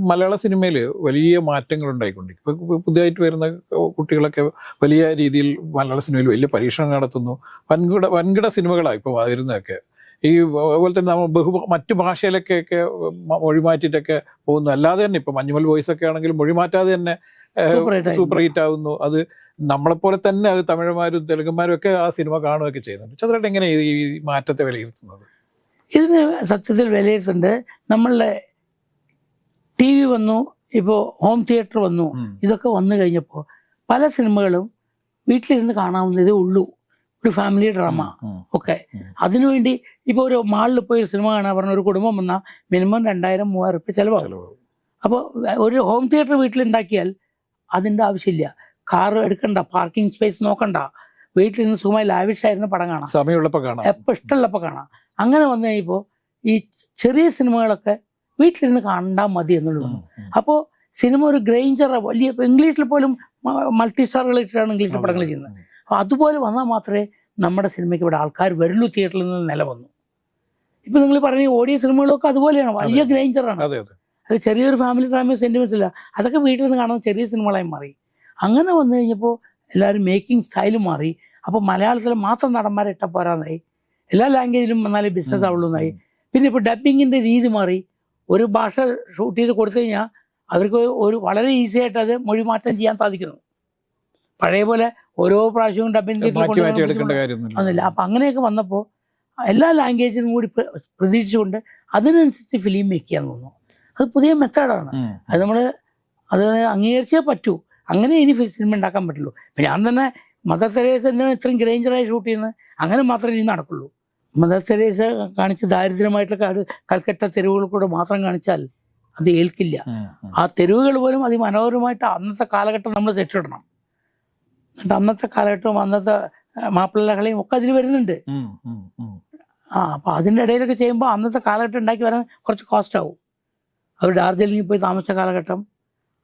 മലയാള സിനിമയിൽ വലിയ മാറ്റങ്ങൾ ഉണ്ടായിക്കൊണ്ടിരിക്കും. ഇപ്പോൾ പുതിയതായിട്ട് വരുന്ന കുട്ടികളൊക്കെ വലിയ രീതിയിൽ മലയാള സിനിമയിൽ വലിയ പരീക്ഷണം നടത്തുന്നു. വൻകിട സിനിമകളാണ് ഇപ്പോൾ വരുന്നതൊക്കെ. ഈ അതുപോലെ തന്നെ നമ്മൾ മറ്റു ഭാഷയിലൊക്കെ മൊഴിമാറ്റിയിട്ടൊക്കെ പോകുന്നു. അല്ലാതെ തന്നെ ഇപ്പോൾ മഞ്ഞുമൽ വോയിസ് ഒക്കെ ആണെങ്കിലും മൊഴിമാറ്റാതെ തന്നെ സൂപ്പർ ഹിറ്റ് ആവുന്നു. അത് നമ്മളെപ്പോലെ തന്നെ അത് തമിഴന്മാരും തെലുങ്കന്മാരും ഒക്കെ ആ സിനിമ കാണുകയൊക്കെ ചെയ്യുന്നുണ്ട്. ചന്ദ്രേട്ടൻ എങ്ങനെ ഈ മാറ്റത്തെ വിലയിരുത്തുന്നത്? ഇതിന് സത്യത്തിൽ വിലയിരുത്തുന്നുണ്ട്. നമ്മളുടെ TV വന്നു, ഇപ്പോൾ ഹോം തിയേറ്റർ വന്നു, ഇതൊക്കെ വന്നു കഴിഞ്ഞപ്പോൾ പല സിനിമകളും വീട്ടിലിരുന്ന് കാണാവുന്നതേ ഉള്ളൂ. ഒരു ഫാമിലി ഡ്രാമ ഒക്കെ. അതിനുവേണ്ടി ഇപ്പോൾ ഒരു മാളിൽ പോയി ഒരു സിനിമ കാണാൻ പറഞ്ഞ ഒരു കുടുംബം വന്നാൽ മിനിമം 2000-3000 രൂപ ചിലവാകും. അപ്പോൾ ഒരു ഹോം തിയേറ്റർ വീട്ടിലുണ്ടാക്കിയാൽ അതിൻ്റെ ആവശ്യമില്ല. കാർ എടുക്കണ്ട, പാർക്കിംഗ് സ്പേസ് നോക്കണ്ട, വീട്ടിലിരുന്ന് സുഖമായി ലാവിഷായിരുന്ന പടം കാണാം, സമയമുള്ളപ്പോൾ കാണാം, എപ്പോൾ ഇഷ്ടമുള്ളപ്പോൾ കാണാം. അങ്ങനെ വന്നു കഴിയുമ്പോൾ ഈ ചെറിയ സിനിമകളൊക്കെ വീട്ടിലിരുന്ന് കണ്ടാൽ മതി എന്നുള്ളതാണ്. അപ്പോൾ സിനിമ ഒരു ഗ്രൈഞ്ചർ വലിയ ഇംഗ്ലീഷിൽ പോലും മൾട്ടി സ്റ്റാറുകൾ ഇട്ടിട്ടാണ് ഇംഗ്ലീഷിൽ പടങ്ങൾ ചെയ്യുന്നത്. അപ്പോൾ അതുപോലെ വന്നാൽ മാത്രമേ നമ്മുടെ സിനിമയ്ക്ക് ഇവിടെ ആൾക്കാർ വരുള്ളൂ. തിയേറ്ററിൽ നിന്ന് നില വന്നു. ഇപ്പം നിങ്ങൾ പറഞ്ഞ ഓഡിയോ സിനിമകളൊക്കെ അതുപോലെയാണ്, വലിയ ഗ്രൈഞ്ചറാണ്. അത് ചെറിയൊരു ഫാമിലി സെന്റിമെന്റ്സ് ഇല്ല, അതൊക്കെ വീട്ടിൽ നിന്ന് കാണുന്ന ചെറിയ സിനിമകളായി മാറി. അങ്ങനെ വന്നു കഴിഞ്ഞപ്പോൾ എല്ലാവരും മേക്കിംഗ് സ്റ്റൈലും മാറി. അപ്പോൾ മലയാളത്തിൽ മാത്രം നടന്മാരെ ഇട്ടാൽ പോരാന്നായി, എല്ലാ ലാംഗ്വേജിലും വന്നാലേ ബിസിനസ് ആവുള്ളൂ എന്നായി. പിന്നെ ഇപ്പോൾ ഡബിങ്ങിൻ്റെ രീതി മാറി. ഒരു ഭാഷ ഷൂട്ട് ചെയ്ത് കൊടുത്തു കഴിഞ്ഞാൽ അവർക്ക് വളരെ ഈസി ആയിട്ട് അത് മൊഴിമാറ്റം ചെയ്യാൻ സാധിക്കുന്നു. പഴയ പോലെ ഓരോ പ്രാവശ്യവും ഡബിങ് ഒന്നുമില്ല. അപ്പം അങ്ങനെയൊക്കെ വന്നപ്പോൾ എല്ലാ ലാംഗ്വേജിനും കൂടി പ്രതീക്ഷിച്ചുകൊണ്ട് അതിനനുസരിച്ച് ഫിലിം മേക്ക് ചെയ്യാൻ തോന്നുന്നു. അത് പുതിയ മെത്തേഡാണ്. അത് അത് അംഗീകരിച്ചേ പറ്റൂ. അങ്ങനെ ഇനി സിനിമ ഉണ്ടാക്കാൻ പറ്റുള്ളൂ. ഇപ്പം ഞാൻ തന്നെ മദർ തെരേസ എന്തിനാണ് ഇത്രയും ഗ്രേഞ്ചറായി ഷൂട്ട് ചെയ്യുന്നത്? അങ്ങനെ മാത്രമേ ഇനി നടക്കുള്ളൂ. മദർ തെരേസ കാണിച്ച് ദാരിദ്ര്യമായിട്ടുള്ള കൽക്കട്ട തെരുവുകൾ കൂടെ മാത്രം കാണിച്ചാൽ അത് ഏൽക്കില്ല. ആ തെരുവുകൾ പോലും അതിമനോഹരമായിട്ട് അന്നത്തെ കാലഘട്ടം നമ്മൾ സെറ്റിടണം. എന്നിട്ട് അന്നത്തെ കാലഘട്ടവും അന്നത്തെ മാപ്പിളകളെയും ഒക്കെ അതിൽ വരുന്നുണ്ട്. അപ്പം അതിൻ്റെ ഇടയിലൊക്കെ ചെയ്യുമ്പോൾ അന്നത്തെ കാലഘട്ടം ഉണ്ടാക്കി വരാൻ കുറച്ച് കോസ്റ്റ് ആവും. അവർ ഡാർജിലിംഗിൽ പോയി താമസിച്ച കാലഘട്ടം,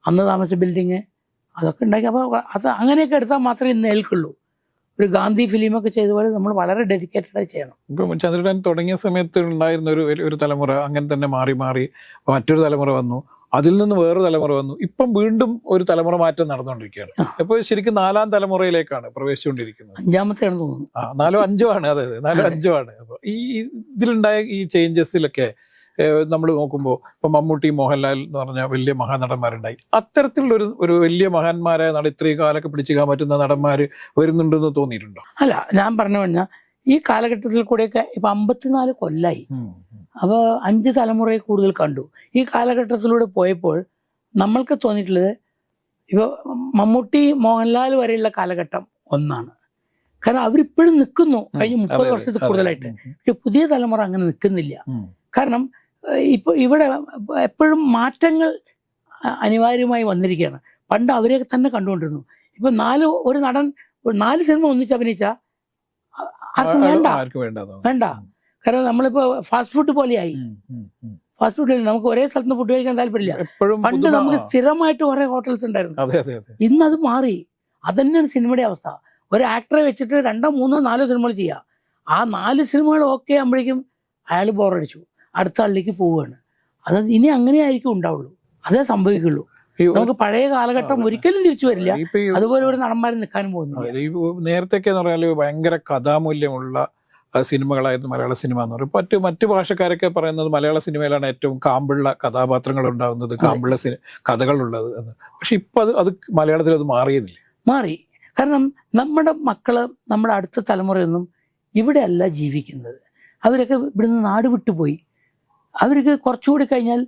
അന്ന് താമസിച്ച ബിൽഡിങ്, അതൊക്കെ ഉണ്ടാക്കി. അപ്പോൾ അത് അങ്ങനെയൊക്കെ എടുത്താൽ മാത്രമേ ഇന്ന് ഏൽക്കുള്ളൂ. ഒരു ഗാന്ധി ഫിലിമൊക്കെ ചെയ്ത പോലെ നമ്മൾ വളരെ ഡെഡിക്കേറ്റഡായി ചെയ്യണം. ഇപ്പം ചന്ദ്രൻ തുടങ്ങിയ സമയത്ത് ഉണ്ടായിരുന്ന ഒരു തലമുറ അങ്ങനെ തന്നെ മാറി മറ്റൊരു തലമുറ വന്നു, അതിൽ നിന്ന് വേറൊരു തലമുറ വന്നു, ഇപ്പം വീണ്ടും ഒരു തലമുറ മാറ്റം നടന്നുകൊണ്ടിരിക്കുകയാണ്. അപ്പോൾ ശരിക്കും 4ാം തലമുറയിലേക്കാണ് പ്രവേശിച്ചുകൊണ്ടിരിക്കുന്നത്. 5ാമത്തെയാണ് തോന്നുന്നു. 4 5 ആണ്. അതെ 4 5 ആണ്. അപ്പോൾ ഇതിലുണ്ടായ ഈ ചേഞ്ചസിലൊക്കെ നമ്മൾ നോക്കുമ്പോൾ ഇപ്പം മമ്മൂട്ടി, മോഹൻലാൽ എന്ന് പറഞ്ഞ വലിയ മഹാനടന്മാരുണ്ടായി. അത്തരത്തിലുള്ള ഒരു വലിയ മഹാന്മാരായ ഇത്രയും കാലമൊക്കെ പിടിച്ചിരിക്കാൻ പറ്റുന്ന നടന്മാർ വരുന്നുണ്ടെന്ന് തോന്നിയിട്ടുണ്ടോ? അല്ല, ഞാൻ പറഞ്ഞു കഴിഞ്ഞാൽ ഈ കാലഘട്ടത്തിൽ കൂടെയൊക്കെ ഇപ്പം 54 കൊല്ലായി. അപ്പോൾ 5 തലമുറയെ കൂടുതൽ കണ്ടു. ഈ കാലഘട്ടത്തിലൂടെ പോയപ്പോൾ നമ്മൾക്ക് തോന്നിയിട്ടുള്ളത് ഇപ്പോൾ മമ്മൂട്ടി, മോഹൻലാൽ വരെയുള്ള കാലഘട്ടം ഒന്നാണ്. കാരണം അവരിപ്പോഴും നിൽക്കുന്നു കഴിഞ്ഞ 30 വർഷത്തിൽ കൂടുതലായിട്ട്. പക്ഷെ പുതിയ തലമുറ അങ്ങനെ നിൽക്കുന്നില്ല. കാരണം ഇപ്പോൾ ഇവിടെ എപ്പോഴും മാറ്റങ്ങൾ അനിവാര്യമായി വന്നിരിക്കുകയാണ്. പണ്ട് അവരെയൊക്കെ തന്നെ കണ്ടുകൊണ്ടിരുന്നു. ഇപ്പം ഒരു നടൻ 4 സിനിമ ഒന്നിച്ച് അഭിനയിച്ചാൽ ആർക്കും വേണ്ട. കാരണം നമ്മളിപ്പോൾ ഫാസ്റ്റ് ഫുഡ് പോലെയായി. ഫാസ്റ്റ് ഫുഡ് നമുക്ക് ഒരേ സ്ഥലത്ത് ഫുഡ് കഴിക്കാൻ താല്പര്യമില്ല. പണ്ട് നമുക്ക് സ്ഥിരമായിട്ട് കുറേ ഹോട്ടൽസ് ഉണ്ടായിരുന്നു. ഇന്നത് മാറി. അതന്നെയാണ് സിനിമയുടെ അവസ്ഥ. ഒരു ആക്ടറെ വെച്ചിട്ട് 2, 3, 4 സിനിമകൾ ചെയ്യുക. ആ 4 സിനിമകൾ ഓക്കെ ആകുമ്പോഴേക്കും അയാൾ ബോറടിച്ചു, അടുത്ത ആളിലേക്ക് പോവുകയാണ്. അത് ഇനി അങ്ങനെ ആയിരിക്കും ഉണ്ടാവുള്ളൂ, അതേ സംഭവിക്കുള്ളൂ. നമുക്ക് പഴയ കാലഘട്ടം ഒരിക്കലും തിരിച്ചു വരില്ല. അതുപോലെ ഒരു നടന്മാരും നിൽക്കാനും പോകുന്നു. നേരത്തെയൊക്കെ എന്ന് പറഞ്ഞാൽ ഭയങ്കര കഥാമൂല്യമുള്ള സിനിമകളായിരുന്നു മലയാള സിനിമ എന്ന് പറയും. മറ്റു ഭാഷക്കാരൊക്കെ പറയുന്നത് മലയാള സിനിമയിലാണ് ഏറ്റവും കാമ്പുള്ള കഥാപാത്രങ്ങൾ ഉണ്ടാകുന്നത്, കാമ്പുള്ള കഥകളുള്ളത് എന്ന്. പക്ഷെ ഇപ്പൊ അത് മലയാളത്തിൽ അത് മാറി. കാരണം നമ്മുടെ മക്കള്, നമ്മുടെ അടുത്ത തലമുറയൊന്നും ഇവിടെയല്ല ജീവിക്കുന്നത്. അവരൊക്കെ ഇവിടുന്ന് നാട് വിട്ടുപോയി. അവർക്ക് കുറച്ചുകൂടി കഴിഞ്ഞാൽ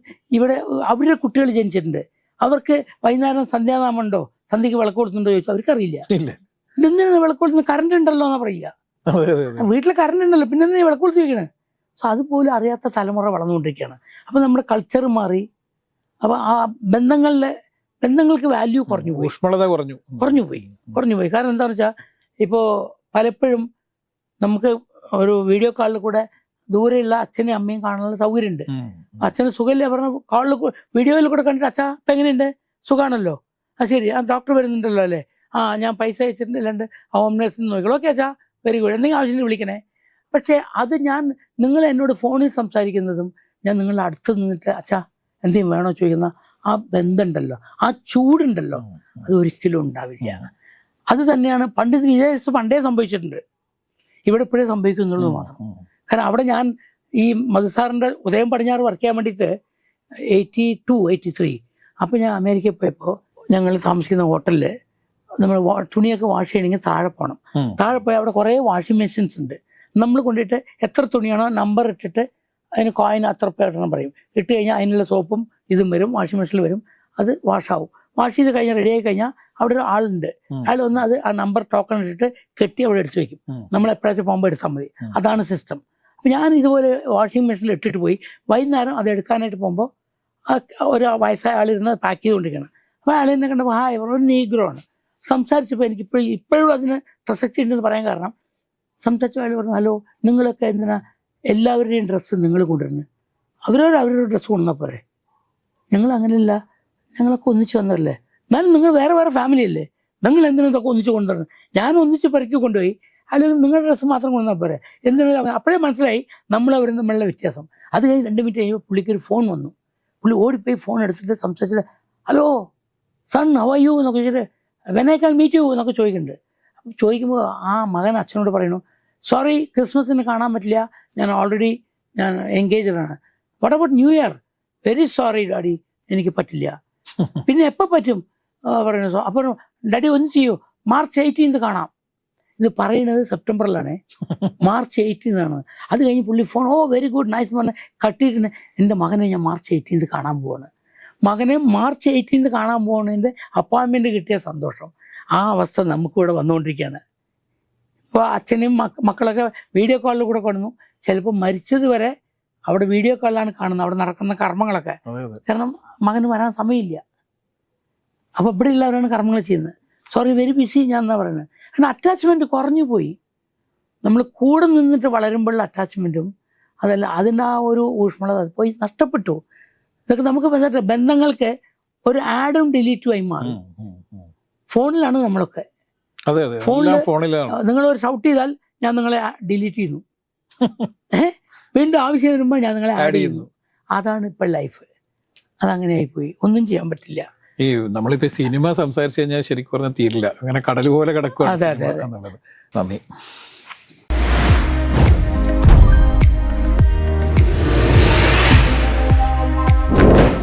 അവരുടെ കുട്ടികൾ ജനിച്ചിട്ടുണ്ട്. അവർക്ക് വൈകുന്നേരം സന്ധ്യാനാമുണ്ടോ, സന്ധ്യക്ക് വിളക്ക് കൊടുത്തുണ്ടോ ചോദിച്ചു, അവർക്കറിയില്ല. ഇതെന്തിനാണ് വിളക്ക് കൊടുത്തുന്നത്? കറണ്ട് ഉണ്ടല്ലോ എന്നാ പറയുക. വീട്ടിൽ കറണ്ട് ഉണ്ടല്ലോ, പിന്നെ എന്തിനാ വിളക്ക് കൊടുത്ത് വയ്ക്കണേ? സോ അതുപോലെ അറിയാത്ത തലമുറ വളർന്നുകൊണ്ടിരിക്കുകയാണ്. അപ്പോൾ നമ്മുടെ കൾച്ചർ മാറി. അപ്പോൾ ആ ബന്ധങ്ങൾക്ക് വാല്യൂ കുറഞ്ഞു പോയി. കാരണം എന്താണെന്ന് വെച്ചാൽ ഇപ്പോൾ പലപ്പോഴും നമുക്ക് ഒരു വീഡിയോ കോളിൽ കൂടെ ദൂരെയുള്ള അച്ഛനെയും അമ്മയും കാണാനുള്ള സൗകര്യമുണ്ട്. അച്ഛന് സുഖമില്ല പറഞ്ഞ വീഡിയോയിൽ കൂടെ കണ്ടിട്ട് അച്ഛാ ഇപ്പം എങ്ങനെയുണ്ട്, സുഖമാണല്ലോ, ശരി, ഡോക്ടർ വരുന്നുണ്ടല്ലോ അല്ലേ, ഞാൻ പൈസ അയച്ചിട്ടുണ്ട്, അല്ലാണ്ട് ഹോം നേഴ്സിന് നോക്കിക്കോളൂ, ഓക്കെ അച്ഛാ, വെരി ഗുഡ്, എന്തെങ്കിലും ആവശ്യത്തിന് വിളിക്കണേ. പക്ഷേ അത് നിങ്ങൾ എന്നോട് ഫോണിൽ സംസാരിക്കുന്നതും ഞാൻ നിങ്ങളുടെ അടുത്ത് നിന്നിട്ട് അച്ഛാ എന്തെങ്കിലും വേണോ ചോദിക്കുന്ന ആ ബന്ധമുണ്ടല്ലോ, ആ ചൂടുണ്ടല്ലോ, അത് ഒരിക്കലും ഉണ്ടാവില്ല. അത് തന്നെയാണ് പണ്ട് വിദേശത്ത് പണ്ടേ സംഭവിച്ചിട്ടുണ്ട്, ഇവിടെ ഇപ്പോഴേ സംഭവിക്കുന്നുള്ളൂ മാത്രം. കാരണം അവിടെ ഞാൻ ഈ മധുസാറിൻ്റെ ഉദയം പടിഞ്ഞാറ് വർക്ക് ചെയ്യാൻ വേണ്ടിയിട്ട് 82, 83 അപ്പോൾ ഞാൻ അമേരിക്കയിൽ പോയപ്പോൾ ഞങ്ങൾ താമസിക്കുന്ന ഹോട്ടലിൽ നമ്മൾ തുണിയൊക്കെ വാഷ് ചെയ്യണമെങ്കിൽ താഴെ പോകണം. താഴെ പോയി അവിടെ കുറേ വാഷിംഗ് മെഷീൻസ് ഉണ്ട്. നമ്മൾ കൊണ്ടിട്ട് എത്ര തുണിയാണോ നമ്പർ ഇട്ടിട്ട് അതിന് കോയിൻ അത്ര പേട്ടണം പറയും, ഇട്ട് കഴിഞ്ഞാൽ അതിനുള്ള സോപ്പും ഇതും വരും, വാഷിംഗ് മെഷീനിൽ വരും, അത് വാഷാവും. വാഷ് ചെയ്ത് കഴിഞ്ഞാൽ റെഡി ആയി കഴിഞ്ഞാൽ അവിടെ ഒരു ആളുണ്ട്, അയാൾ വന്ന് അത് ആ നമ്പർ ടോക്കൺ ഇട്ടിട്ട് കെട്ടി അവിടെ എടുത്ത് വയ്ക്കും. നമ്മൾ എപ്പോഴാச்சுം പോകുമ്പോൾ എടുത്താൽ മതി. അതാണ് സിസ്റ്റം. അപ്പം ഞാൻ ഇതുപോലെ വാഷിംഗ് മെഷീനിൽ ഇട്ടിട്ട് പോയി വൈകുന്നേരം അത് എടുക്കാനായിട്ട് പോകുമ്പോൾ ഒരു വയസ്സായ ആളിരുന്ന് പാക്ക് ചെയ്തുകൊണ്ടിരിക്കണം. അപ്പോൾ അയാൾ എന്നെ കണ്ടപ്പോൾ ഒരു നീഗ്രോ ആണ്. സംസാരിച്ചപ്പോൾ എനിക്ക് ഇപ്പോഴും അതിന് പ്രസക്തി ഉണ്ടെന്ന് പറയാൻ കാരണം, സംസാരിച്ച അയാൾ പറഞ്ഞു, ഹലോ നിങ്ങളൊക്കെ എന്തിനാ എല്ലാവരുടെയും ഡ്രസ്സ് നിങ്ങൾ കൊണ്ടുവരുന്നത്, അവരവരുടെ ഡ്രസ്സ് കൊണ്ടുവന്നാൽ പോരെ, ഞങ്ങൾ അങ്ങനെയല്ല, ഞങ്ങളൊക്കെ ഒന്നിച്ച് വന്നതല്ലേ, എന്നാലും നിങ്ങൾ വേറെ വേറെ ഫാമിലി അല്ലേ, നിങ്ങൾ എന്തിനാ ഇതൊക്കെ ഒന്നിച്ച് കൊണ്ടുവരുന്നത്, ഞാൻ ഒന്നിച്ച് പെറുക്കി കൊണ്ടുപോയി, അല്ലെങ്കിൽ നിങ്ങളുടെ ഡ്രസ്സ് മാത്രം കൊണ്ടുവന്നാൽ പോരെ, എന്തിനാ. അപ്പോഴേ മനസ്സിലായി നമ്മളവരും തമ്മിലുള്ള വ്യത്യാസം. അത് കഴിഞ്ഞ് 2 മിനിറ്റ് കഴിയുമ്പോൾ പുള്ളിക്ക് ഒരു ഫോൺ വന്നു. പുള്ളി ഓടിപ്പോയി ഫോൺ എടുത്തിട്ട് സംസാരിച്ചിട്ട്, hello son how are you എന്നൊക്കെ ചോദിച്ചിട്ട്, when I can meet you എന്നൊക്കെ ചോദിക്കുന്നുണ്ട്. അപ്പോൾ ചോദിക്കുമ്പോൾ ആ മകൻ അച്ഛനോട് പറയുന്നു, സോറി ക്രിസ്മസിന് കാണാൻ പറ്റില്ല, ഞാൻ ഓൾറെഡി എൻഗേജഡാണ്. What about new year, very sorry daddy, എനിക്ക് പറ്റില്ല. പിന്നെ എപ്പോൾ പറ്റും പറയുന്നു. അപ്പോൾ ഡാഡി ഒന്ന് ചെയ്യൂ, March 18 കാണാം. ഇത് പറയുന്നത് സെപ്റ്റംബറിലാണ്, March 18 അത് കഴിഞ്ഞ് പുള്ളി ഫോൺ, ഓ വെരി ഗുഡ് നൈസ് എന്ന് പറഞ്ഞാൽ കട്ടിയിട്ട്, എൻ്റെ മകനെ ഞാൻ March 18 കാണാൻ പോവാണ്. മകനെ March 18 കാണാൻ പോകുന്നതിൻ്റെ അപ്പോയിൻമെൻറ്റ് കിട്ടിയ സന്തോഷം, ആ അവസ്ഥ നമുക്കിവിടെ വന്നുകൊണ്ടിരിക്കുകയാണ്. ഇപ്പോൾ അച്ഛനെയും മക്കളൊക്കെ വീഡിയോ കോളിൽ കൂടെ കൊണ്ടുവന്നു. ചിലപ്പോൾ മരിച്ചത് വരെ അവിടെ വീഡിയോ കോളിലാണ് കാണുന്നത്, അവിടെ നടക്കുന്ന കർമ്മങ്ങളൊക്കെ. കാരണം മകന് വരാൻ സമയമില്ല. അപ്പോൾ ഇവിടെ ഉള്ളവരാണ് കർമ്മങ്ങൾ ചെയ്യുന്നത്. സോറി വെരി ബിസി ഞാൻ എന്നാ പറയുന്നത്. കാരണം അറ്റാച്ച്മെൻറ്റ് കുറഞ്ഞു പോയി. നമ്മൾ കൂടെ നിന്നിട്ട് വളരുമ്പോഴുള്ള അറ്റാച്ച്മെൻറ്റും അതല്ല, അതിൻ്റെ ആ ഒരു ഊഷ്മളത അത് പോയി നഷ്ടപ്പെട്ടു. ഇതൊക്കെ നമുക്ക് ബന്ധങ്ങൾക്ക് ഒരു ആഡും ഡിലീറ്റും ആയി മാറി. ഫോണിലാണ് നമ്മളൊക്കെ. ഫോണിൽ നിങ്ങളൊരു ഷൗട്ട് ചെയ്താൽ ഞാൻ നിങ്ങളെ ഡിലീറ്റ് ചെയ്യുന്നു, വീണ്ടും ആവശ്യം വരുമ്പോൾ ഞാൻ നിങ്ങളെ ആഡ് ചെയ്യുന്നു. അതാണ് ഇപ്പോൾ ലൈഫ്. അതങ്ങനെ ആയിപ്പോയി, ഒന്നും ചെയ്യാൻ പറ്റില്ല. ഈ നമ്മളിപ്പോ സിനിമ സംസാരിച്ചു കഴിഞ്ഞാൽ ശരിക്കും പറഞ്ഞാൽ തീരില്ല, അങ്ങനെ കടൽ പോലെ കിടക്കുക. നന്ദി.